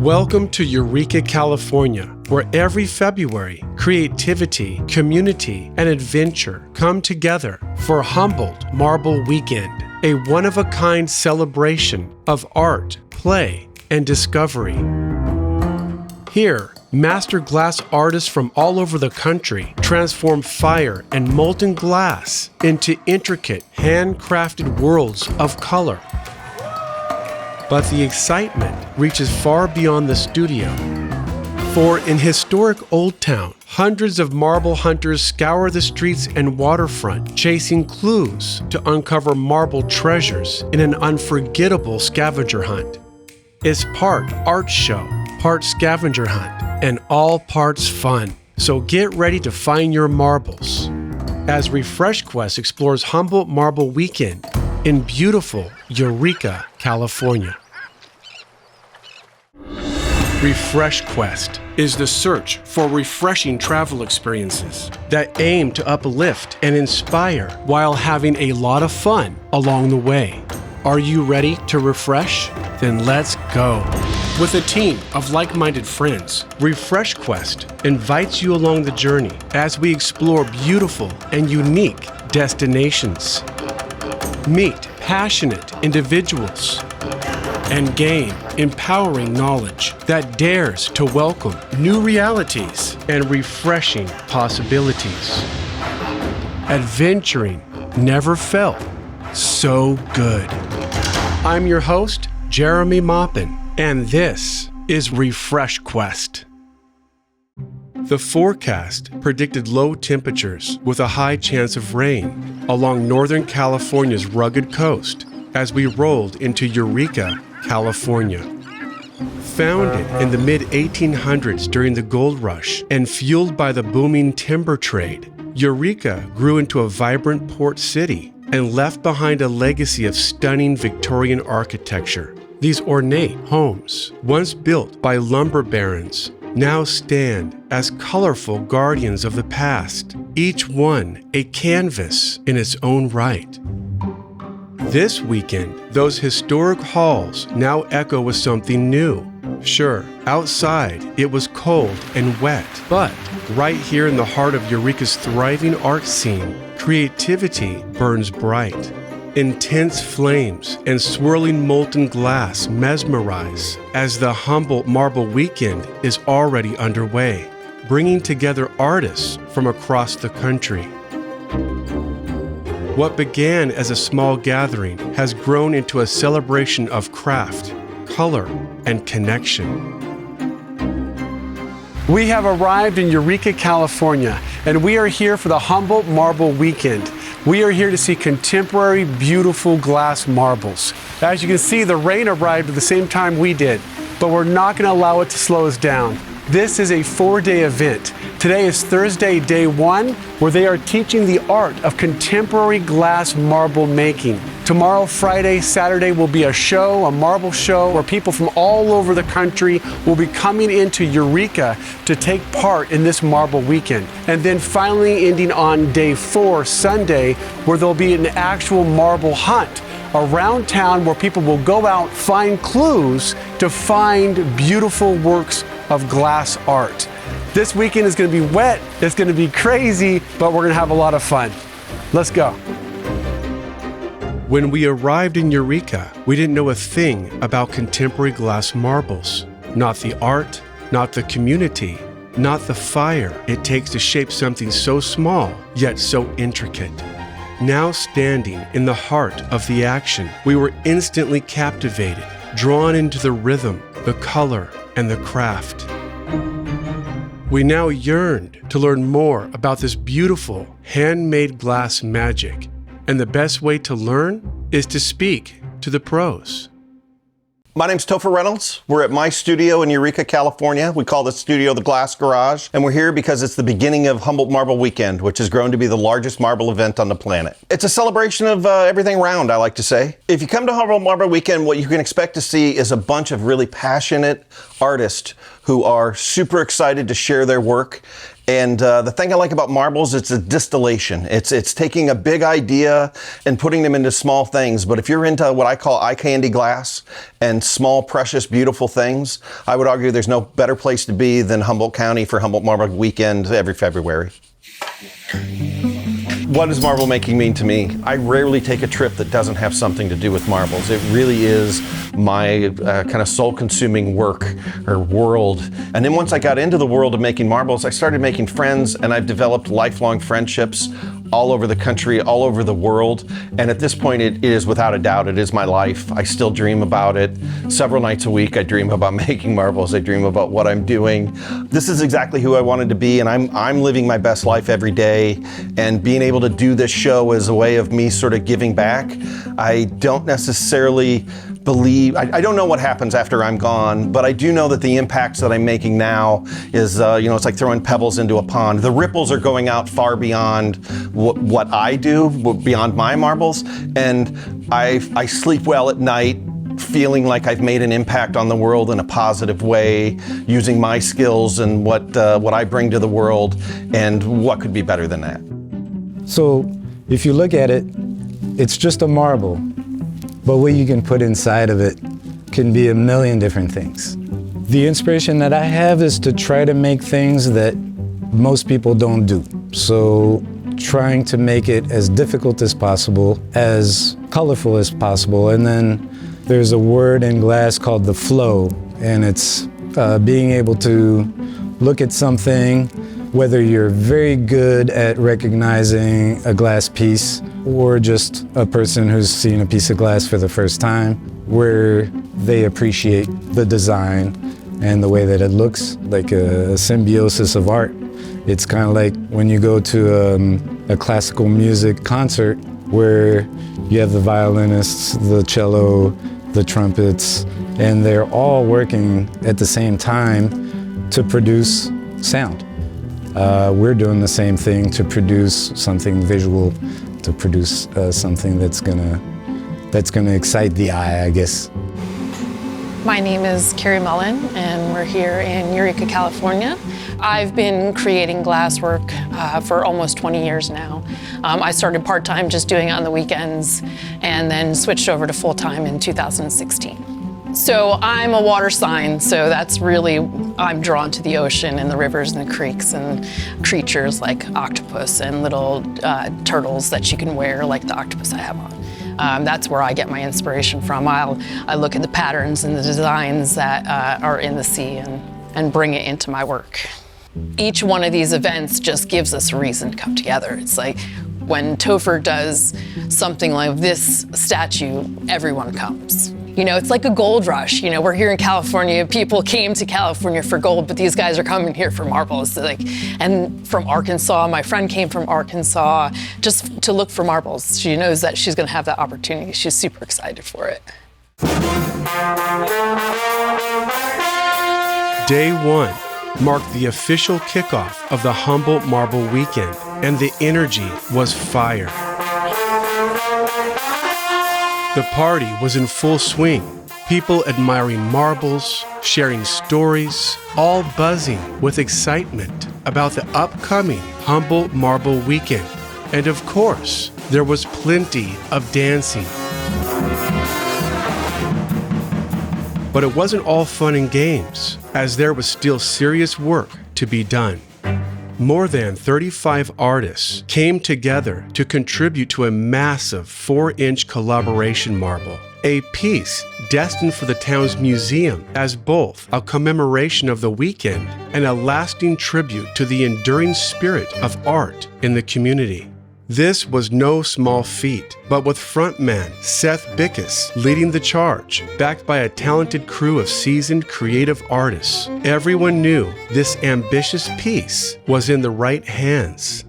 Welcome to Eureka, California, where every February, creativity, community, and adventure come together for Humboldt Marble Weekend, a one-of-a-kind celebration of art, play, and discovery. Here, master glass artists from all over the country transform fire and molten glass into intricate, handcrafted worlds of color. But the excitement reaches far beyond the studio. For in historic Old Town, hundreds of marble hunters scour the streets and waterfront, chasing clues to uncover marble treasures in an unforgettable scavenger hunt. It's part art show, part scavenger hunt, and all parts fun. So get ready to find your marbles as Refresh Quest explores Humboldt Marble Weekend in beautiful Eureka, California. Refresh Quest is the search for refreshing travel experiences that aim to uplift and inspire while having a lot of fun along the way. Are you ready to refresh? Then let's go. With a team of like-minded friends, Refresh Quest invites you along the journey as we explore beautiful and unique destinations. Meet passionate individuals and gain empowering knowledge that dares to welcome new realities and refreshing possibilities. Adventuring never felt so good. I'm your host, Jeremy Maupin, and this is Refresh Quest. The forecast predicted low temperatures with a high chance of rain along Northern California's rugged coast as we rolled into Eureka, California. Founded in the mid-1800s during the gold rush and fueled by the booming timber trade, Eureka grew into a vibrant port city and left behind a legacy of stunning Victorian architecture. These ornate homes, once built by lumber barons, now stand as colorful guardians of the past, each one a canvas in its own right. This weekend, those historic halls now echo with something new. Sure, outside it was cold and wet, but right here in the heart of Eureka's thriving art scene, creativity burns bright. Intense flames and swirling molten glass mesmerize as the Humboldt Marble Weekend is already underway, bringing together artists from across the country. What began as a small gathering has grown into a celebration of craft, color, and connection. We have arrived in Eureka, California, and we are here for the Humboldt Marble Weekend. We are here to see contemporary, beautiful glass marbles. As you can see, the rain arrived at the same time we did, but we're not going to allow it to slow us down. This is a 4-day event. Today is Thursday, day 1, where they are teaching the art of contemporary glass marble making. Tomorrow, Friday, Saturday will be a show, a marble show, where people from all over the country will be coming into Eureka to take part in this marble weekend. And then finally ending on day 4, Sunday, where there'll be an actual marble hunt around town where people will go out, find clues to find beautiful works of glass art. This weekend is going to be wet, it's going to be crazy, but we're going to have a lot of fun. Let's go. When we arrived in Eureka, we didn't know a thing about contemporary glass marbles. Not the art, not the community, not the fire it takes to shape something so small, yet so intricate. Now standing in the heart of the action, we were instantly captivated, drawn into the rhythm, the color, and the craft. We now yearned to learn more about this beautiful handmade glass magic, and the best way to learn is to speak to the pros. My name's Topher Reynolds. We're at my studio in Eureka, California. We call this studio the Glass Garage, and we're here because it's the beginning of Humboldt Marble Weekend, which has grown to be the largest marble event on the planet. It's a celebration of everything round, I like to say. If you come to Humboldt Marble Weekend, what you can expect to see is a bunch of really passionate artists who are super excited to share their work And the thing I like about marbles, it's a distillation. It's taking a big idea and putting them into small things. But if you're into what I call eye candy glass and small, precious, beautiful things, I would argue there's no better place to be than Humboldt County for Humboldt Marble Weekend every February. What does marble making mean to me? I rarely take a trip that doesn't have something to do with marbles. It really is my kind of soul-consuming work or world. And then once I got into the world of making marbles, I started making friends, and I've developed lifelong friendships all over the country, all over the world. And at this point, it is without a doubt, it is my life. I still dream about it. Several nights a week, I dream about making marbles. I dream about what I'm doing. This is exactly who I wanted to be, and I'm living my best life every day. And being able to do this show is a way of me sort of giving back. I don't necessarily believe, I don't know what happens after I'm gone, but I do know that the impacts that I'm making now is, it's like throwing pebbles into a pond. The ripples are going out far beyond what I do, beyond my marbles, and I sleep well at night feeling like I've made an impact on the world in a positive way, using my skills and what I bring to the world, and what could be better than that? So if you look at it, it's just a marble, but what you can put inside of it can be a million different things. The inspiration that I have is to try to make things that most people don't do. So trying to make it as difficult as possible, as colorful as possible, and then there's a word in glass called the flow, and it's being able to look at something, whether you're very good at recognizing a glass piece or just a person who's seen a piece of glass for the first time, where they appreciate the design and the way that it looks, like a symbiosis of art. It's kind of like when you go to a classical music concert where you have the violinists, the cello, the trumpets, and they're all working at the same time to produce sound. We're doing the same thing to produce something visual, to produce something that's gonna excite the eye, I guess. My name is Keri Mullen, and we're here in Eureka, California. I've been creating glasswork for almost 20 years now. I started part-time just doing it on the weekends, and then switched over to full-time in 2016. So I'm a water sign, so that's really, I'm drawn to the ocean and the rivers and the creeks and creatures like octopus and little turtles that you can wear like the octopus I have on. That's where I get my inspiration from. I look at the patterns and the designs that are in the sea and bring it into my work. Each one of these events just gives us a reason to come together. It's like when Topher does something like this statue, everyone comes. It's like a gold rush. We're here in California. People came to California for gold, but these guys are coming here for marbles. And from Arkansas, my friend came from Arkansas just to look for marbles. She knows that she's going to have that opportunity. She's super excited for it. Day 1 marked the official kickoff of the Humboldt Marble Weekend, and the energy was fire. The party was in full swing. People admiring marbles, sharing stories, all buzzing with excitement about the upcoming Humboldt Marble Weekend. And of course, there was plenty of dancing. But it wasn't all fun and games, as there was still serious work to be done. More than 35 artists came together to contribute to a massive 4-inch collaboration marble, a piece destined for the town's museum as both a commemoration of the weekend and a lasting tribute to the enduring spirit of art in the community. This was no small feat, but with frontman Seth Bickus leading the charge, backed by a talented crew of seasoned creative artists, everyone knew this ambitious piece was in the right hands.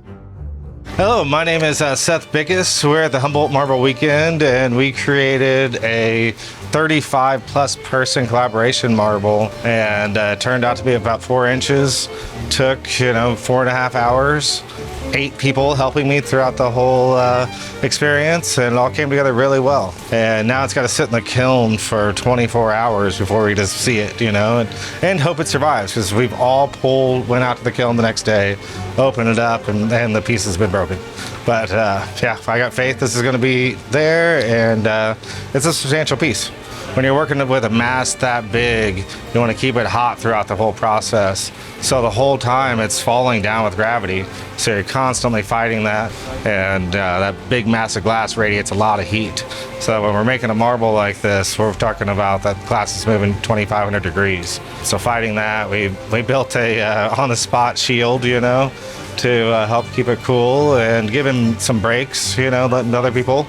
Hello, my name is Seth Bickus. We're at the Humboldt Marble Weekend, and we created a 35-plus person collaboration marble, and it turned out to be about 4 inches. Took, 4.5 hours. 8 people helping me throughout the whole experience, and it all came together really well. And now it's got to sit in the kiln for 24 hours before we just see it, and hope it survives, because we've all went out to the kiln the next day, opened it up, and the piece has been broken. But yeah, I got faith this is going to be there, and it's a substantial piece. When you're working with a mass that big, you want to keep it hot throughout the whole process. So the whole time it's falling down with gravity. So you're constantly fighting that, and that big mass of glass radiates a lot of heat. So when we're making a marble like this, we're talking about that glass is moving 2,500 degrees. So fighting that, we built a on-the-spot shield, to help keep it cool and give him some breaks, letting other people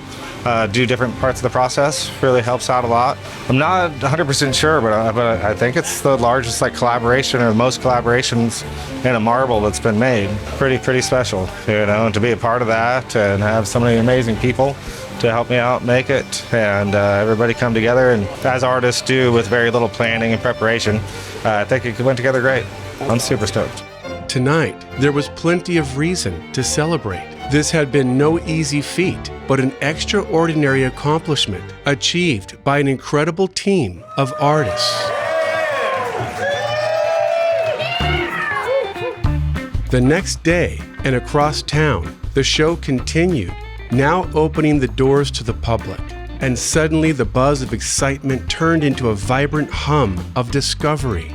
do different parts of the process really helps out a lot. I'm not 100% sure, but I think it's the largest collaboration or most collaborations in a marble that's been made. Pretty special, and to be a part of that and have so many amazing people to help me out make it, and everybody come together, and as artists do with very little planning and preparation, I think it went together great. I'm super stoked. Tonight, there was plenty of reason to celebrate. This had been no easy feat, but an extraordinary accomplishment achieved by an incredible team of artists. The next day, and across town, the show continued, now opening the doors to the public. And suddenly the buzz of excitement turned into a vibrant hum of discovery.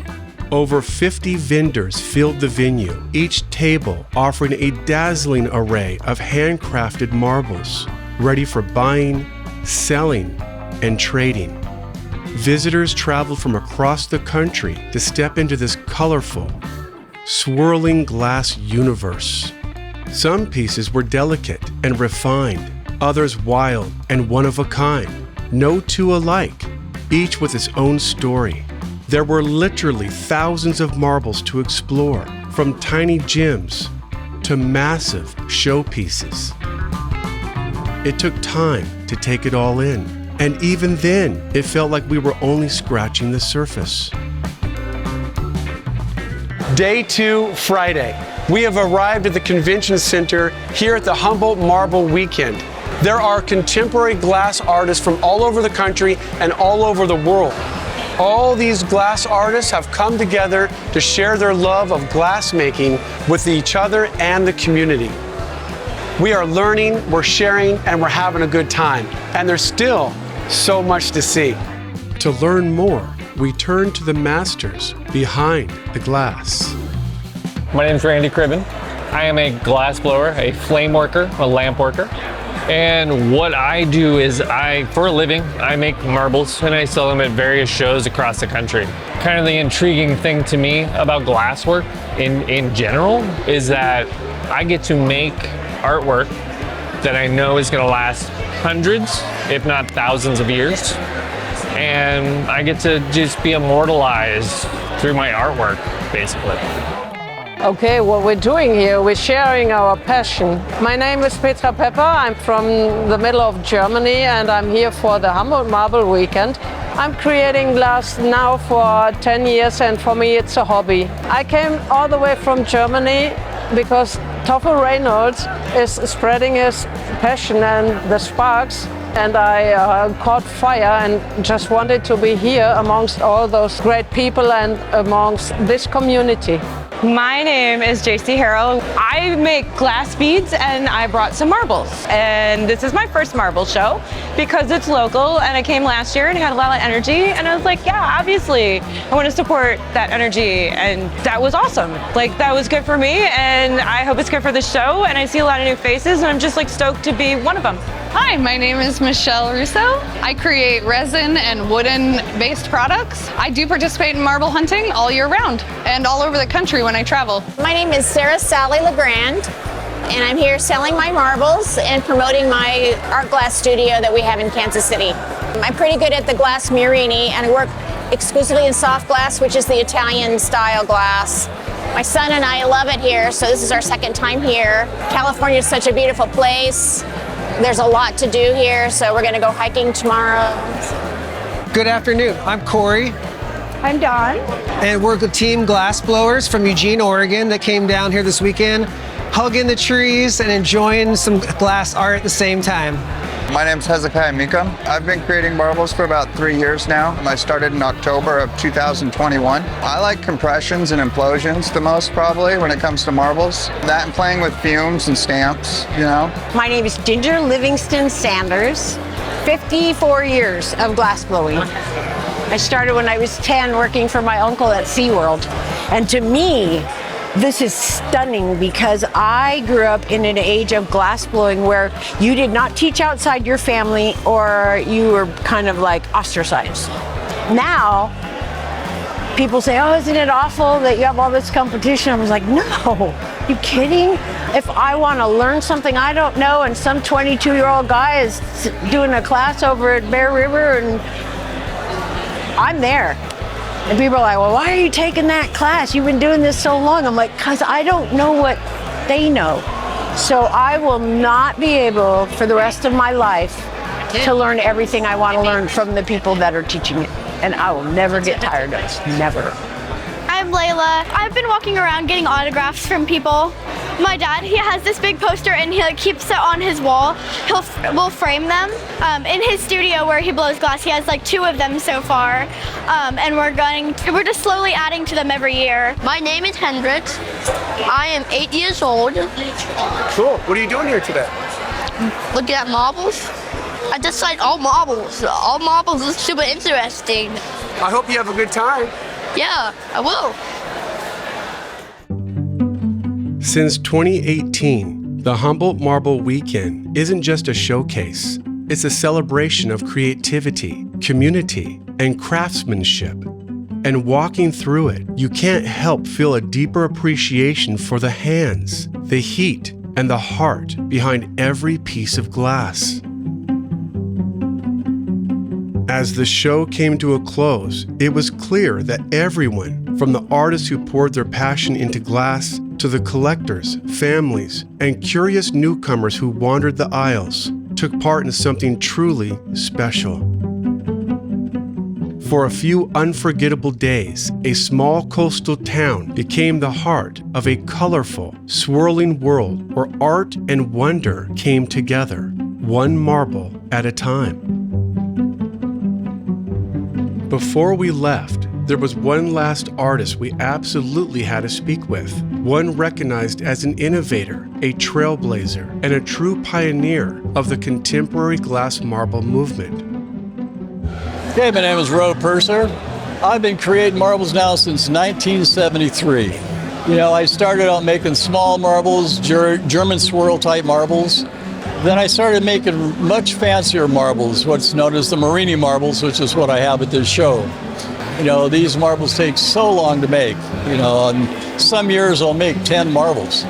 Over 50 vendors filled the venue, each table offering a dazzling array of handcrafted marbles, ready for buying, selling, and trading. Visitors traveled from across the country to step into this colorful, swirling glass universe. Some pieces were delicate and refined, others wild and one of a kind, no two alike, each with its own story. There were literally thousands of marbles to explore, from tiny gems to massive showpieces. It took time to take it all in, and even then, it felt like we were only scratching the surface. Day 2, Friday. We have arrived at the convention center here at the Humboldt Marble Weekend. There are contemporary glass artists from all over the country and all over the world. All these glass artists have come together to share their love of glass making with each other and the community. We are learning, we're sharing, and we're having a good time. And there's still so much to see. To learn more, we turn to the masters behind the glass. My name is Randy Cribben. I am a glass blower, a flame worker, a lamp worker. And what I do is for a living, I make marbles and I sell them at various shows across the country. Kind of the intriguing thing to me about glasswork in general is that I get to make artwork that I know is going to last hundreds, if not thousands of years. And I get to just be immortalized through my artwork, basically. Okay, what we're doing here, we're sharing our passion. My name is Petra Pepper. I'm from the middle of Germany and I'm here for the Humboldt Marble Weekend. I'm creating glass now for 10 years and for me it's a hobby. I came all the way from Germany because Topher Reynolds is spreading his passion and the sparks, and I caught fire and just wanted to be here amongst all those great people and amongst this community. My name is JC Harrell. I make glass beads and I brought some marbles. And this is my first marble show because it's local and I came last year and had a lot of energy and I was like, yeah, obviously I want to support that energy, and that was awesome. That was good for me and I hope it's good for the show, and I see a lot of new faces and I'm just stoked to be one of them. Hi, my name is Michelle Russo. I create resin and wooden-based products. I do participate in marble hunting all year round and all over the country when I travel. My name is Sarah Sally LeGrand, and I'm here selling my marbles and promoting my art glass studio that we have in Kansas City. I'm pretty good at the glass murini, and I work exclusively in soft glass, which is the Italian style glass. My son and I love it here, so this is our second time here. California is such a beautiful place. There's a lot to do here, so we're going to go hiking tomorrow. Good afternoon. I'm Corey. I'm Dawn. And we're the team glass blowers from Eugene, Oregon that came down here this weekend. hugging the trees and enjoying some glass art at the same time. My name's Hezekiah Mika. I've been creating marbles for about 3 years now. I started in October of 2021. I like compressions and implosions the most probably when it comes to marbles. That and playing with fumes and stamps, you know. My name is Ginger Livingston Sanders. 54 years of glass blowing. I started when I was 10 working for my uncle at SeaWorld. And to me, this is stunning because I grew up in an age of glass blowing where you did not teach outside your family or you were kind of like ostracized. Now, people say, oh, isn't it awful that you have all this competition? I was like, no, you kidding? If I want to learn something I don't know and some 22-year-old guy is doing a class over at Bear River and I'm there. And people are like, well, why are you taking that class? You've been doing this so long. I'm like, because I don't know what they know. So I will not be able for the rest of my life to learn everything I want to learn from the people that are teaching it. And I will never get tired of it, never. I'm Layla. I've been walking around getting autographs from people. My dad, he has this big poster and he keeps it on his wall. We'll frame them. In his studio where he blows glass, he has like 2 of them so far. And we're just slowly adding to them every year. My name is Hendrix. I am 8 years old. Cool. What are you doing here today? Looking at marbles. I just like all marbles. All marbles is super interesting. I hope you have a good time. Yeah, I will. Since 2018, the Humboldt Marble Weekend isn't just a showcase. It's a celebration of creativity, community, and craftsmanship. And walking through it, you can't help feel a deeper appreciation for the hands, the heat, and the heart behind every piece of glass. As the show came to a close, it was clear that everyone, from the artists who poured their passion into glass to the collectors, families, and curious newcomers who wandered the aisles, took part in something truly special. For a few unforgettable days, a small coastal town became the heart of a colorful, swirling world where art and wonder came together, one marble at a time. Before we left, there was one last artist we absolutely had to speak with, one recognized as an innovator, a trailblazer, and a true pioneer of the contemporary glass marble movement. Hey, my name is Ro Purser. I've been creating marbles now since 1973. You know, I started out making small marbles, German swirl type marbles. Then I started making much fancier marbles, what's known as the Marini marbles, which is what I have at this show. You know, these marbles take so long to make. You know, and some years I'll make 10 marbles,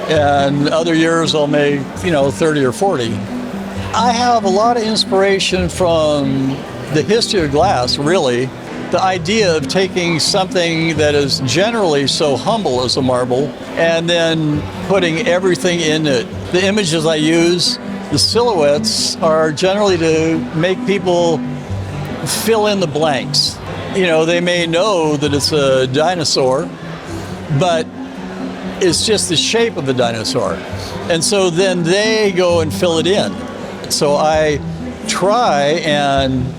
and other years I'll make, 30 or 40. I have a lot of inspiration from the history of glass, really. The idea of taking something that is generally so humble as a marble and then putting everything in it. The images I use, the silhouettes, are generally to make people fill in the blanks. You know, they may know that it's a dinosaur, but it's just the shape of the dinosaur. And so then they go and fill it in. So I try and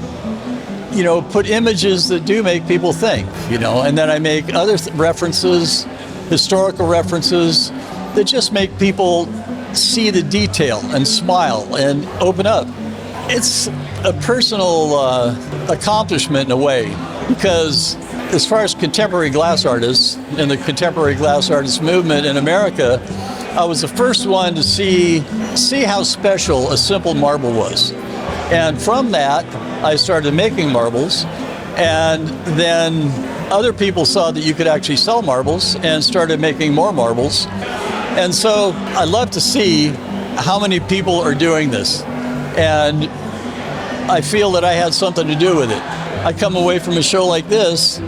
put images that do make people think, and then I make other references, historical references, that just make people see the detail and smile and open up. It's a personal accomplishment in a way, because as far as contemporary glass artists and the contemporary glass artist movement in America, I was the first one to see how special a simple marble was. And from that, I started making marbles, and then other people saw that you could actually sell marbles and started making more marbles. And so I love to see how many people are doing this. And I feel that I had something to do with it. I come away from a show like this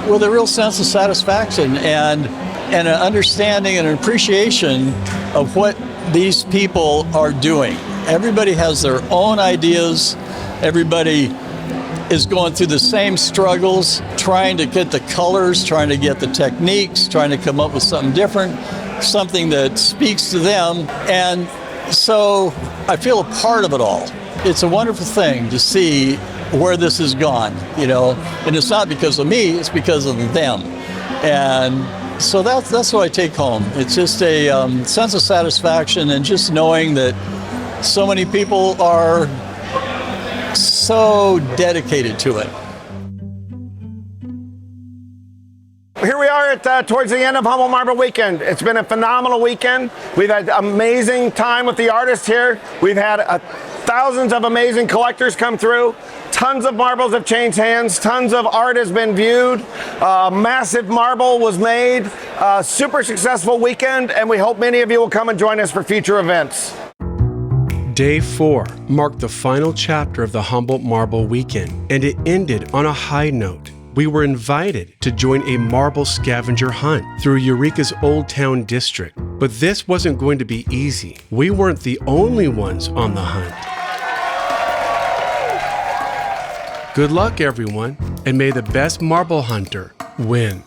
with a real sense of satisfaction and an understanding and an appreciation of what these people are doing. Everybody has their own ideas. Everybody is going through the same struggles, trying to get the colors, trying to get the techniques, trying to come up with something different, something that speaks to them. And so I feel a part of it all. It's a wonderful thing to see where this has gone, you know, and it's not because of me, it's because of them. And so that's what I take home. It's just a sense of satisfaction and just knowing that so many people are so dedicated to it. Here we are towards the end of Humboldt Marble Weekend. It's been a phenomenal weekend. We've had amazing time with the artists here. We've had thousands of amazing collectors come through. Tons of marbles have changed hands. Tons of art has been viewed. Massive marble was made. Super successful weekend, and we hope many of you will come and join us for future events. Day 4 marked the final chapter of the Humboldt Marble Weekend, and it ended on a high note. We were invited to join a marble scavenger hunt through Eureka's Old Town District. But this wasn't going to be easy. We weren't the only ones on the hunt. Good luck, everyone, and may the best marble hunter win.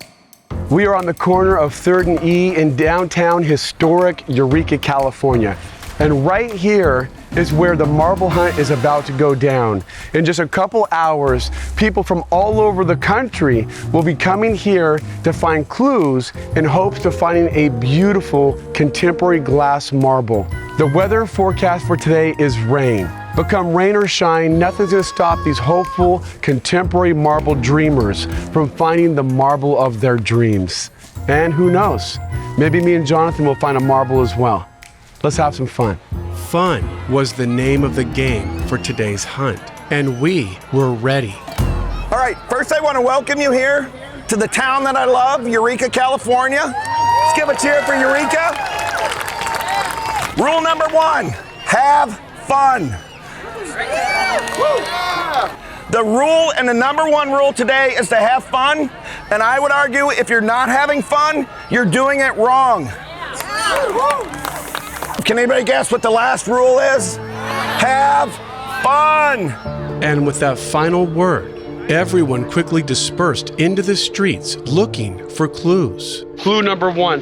We are on the corner of 3rd and E in downtown historic Eureka, California. And right here is where the marble hunt is about to go down. In just a couple hours, people from all over the country will be coming here to find clues in hopes of finding a beautiful contemporary glass marble. The weather forecast for today is rain. But come rain or shine, nothing's gonna stop these hopeful contemporary marble dreamers from finding the marble of their dreams. And who knows, maybe me and Jonathan will find a marble as well. Let's have some fun. Fun was the name of the game for today's hunt, and we were ready. All right, first I want to welcome you here to the town that I love, Eureka, California. Let's give a cheer for Eureka. Rule number 1, have fun. The rule and the number 1 rule today is to have fun, and I would argue if you're not having fun, you're doing it wrong. Can anybody guess what the last rule is? Have fun! And with that final word, everyone quickly dispersed into the streets looking for clues. Clue number 1.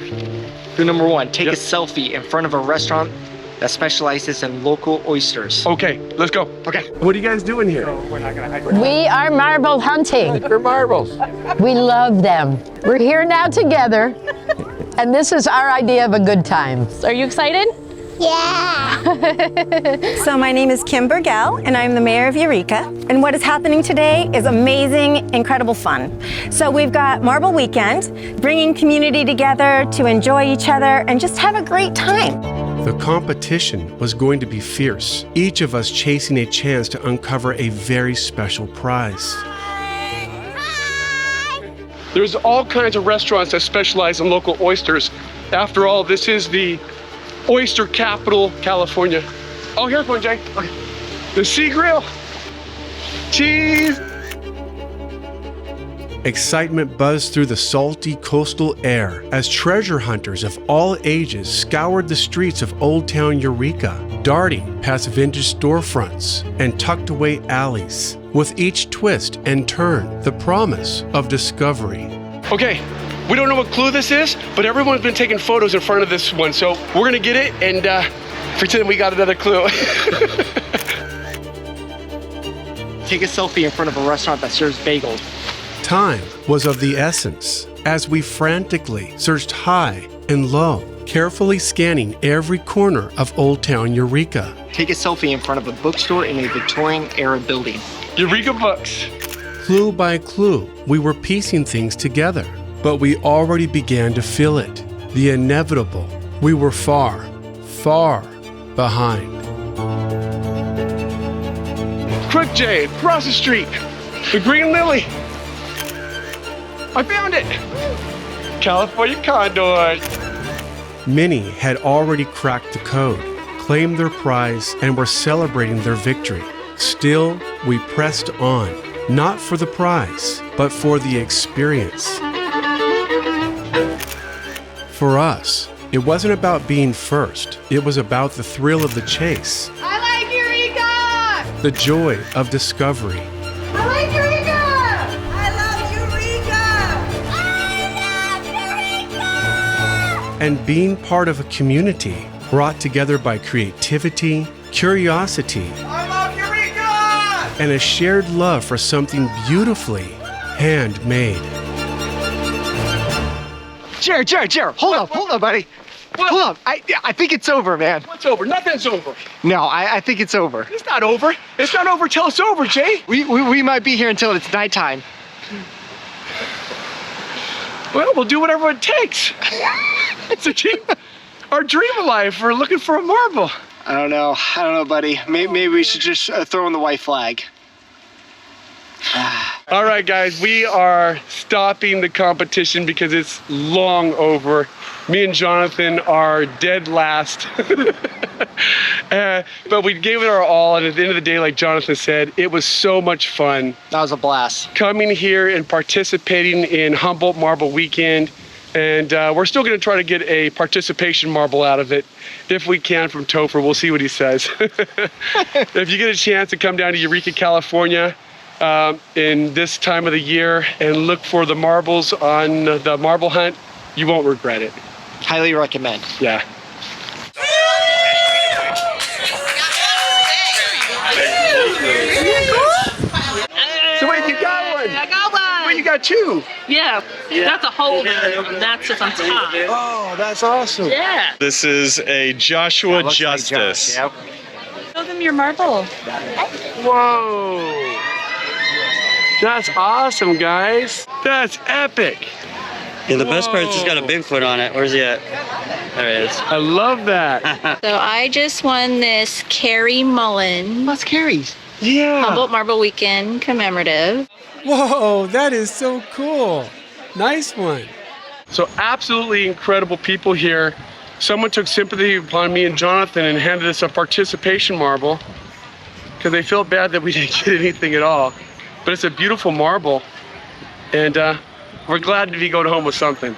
Clue number 1, take a selfie in front of a restaurant that specializes in local oysters. Okay, let's go. Okay. What are you guys doing here? We're not gonna hide. We are marble hunting. For marbles. We love them. We're here now together, and this is our idea of a good time. Are you excited? Yeah! So my name is Kim Burgell, and I'm the mayor of Eureka. And what is happening today is amazing, incredible fun. So we've got Marble Weekend, bringing community together to enjoy each other and just have a great time. The competition was going to be fierce, each of us chasing a chance to uncover a very special prize. There's all kinds of restaurants that specialize in local oysters. After all, this is the oyster capital, California. Oh, here's one, Jay. Okay. The Sea Grill. Cheese. Excitement buzzed through the salty coastal air as treasure hunters of all ages scoured the streets of Old Town Eureka, darting past vintage storefronts and tucked away alleys, with each twist and turn the promise of discovery. Okay, we don't know what clue this is, but everyone's been taking photos in front of this one, so we're gonna get it and pretend we got another clue. Take a selfie in front of a restaurant that serves bagels. Time was of the essence as we frantically searched high and low, carefully scanning every corner of Old Town Eureka. Take a selfie in front of a bookstore in a Victorian-era building. Eureka Books. Clue by clue, we were piecing things together, but we already began to feel it, the inevitable. We were far, far behind. Quick, Jay, across the street. The Green Lily. I found it! California Condor. Many had already cracked the code, claimed their prize, and were celebrating their victory. Still, we pressed on, not for the prize, but for the experience. For us, it wasn't about being first. It was about the thrill of the chase. I like Eureka! The joy of discovery. I like and being part of a community brought together by creativity, curiosity, and a shared love for something beautifully handmade. Jared, hold up, buddy. What? Hold up. I think it's over, man. What's over? Nothing's over. No, I think it's over. It's not over. It's not over till it's over, Jay. We might be here until it's nighttime. Well, we'll do whatever it takes. It's our dream of life. We're looking for a marble. I don't know, buddy. Maybe we should just throw in the white flag. All right, guys, we are stopping the competition because it's long over. Me and Jonathan are dead last. But we gave it our all, and at the end of the day, like Jonathan said, it was so much fun. That was a blast. Coming here and participating in Humboldt Marble Weekend, and we're still going to try to get a participation marble out of it if we can from Topher. We'll see what he says. If you get a chance to come down to Eureka, California, in this time of the year and look for the marbles on the marble hunt, you won't regret it. Highly recommend. Yeah. So wait, you got one? I got one. Wait, you got two? Yeah, that's a holder. That's just on top. Oh, that's awesome. Yeah. This is a Joshua Justice. Show them your marble. Whoa. That's awesome, guys. That's epic. Yeah, the best part is it's got a Bigfoot on it. Where's he at? There he is. I love that. So I just won this Keri Mullen. What's Keri's? Yeah. Humboldt Marble Weekend commemorative. Whoa, that is so cool. Nice one. So absolutely incredible people here. Someone took sympathy upon me and Jonathan and handed us a participation marble because they felt bad that we didn't get anything at all. But it's a beautiful marble, and we're glad to be going home with something.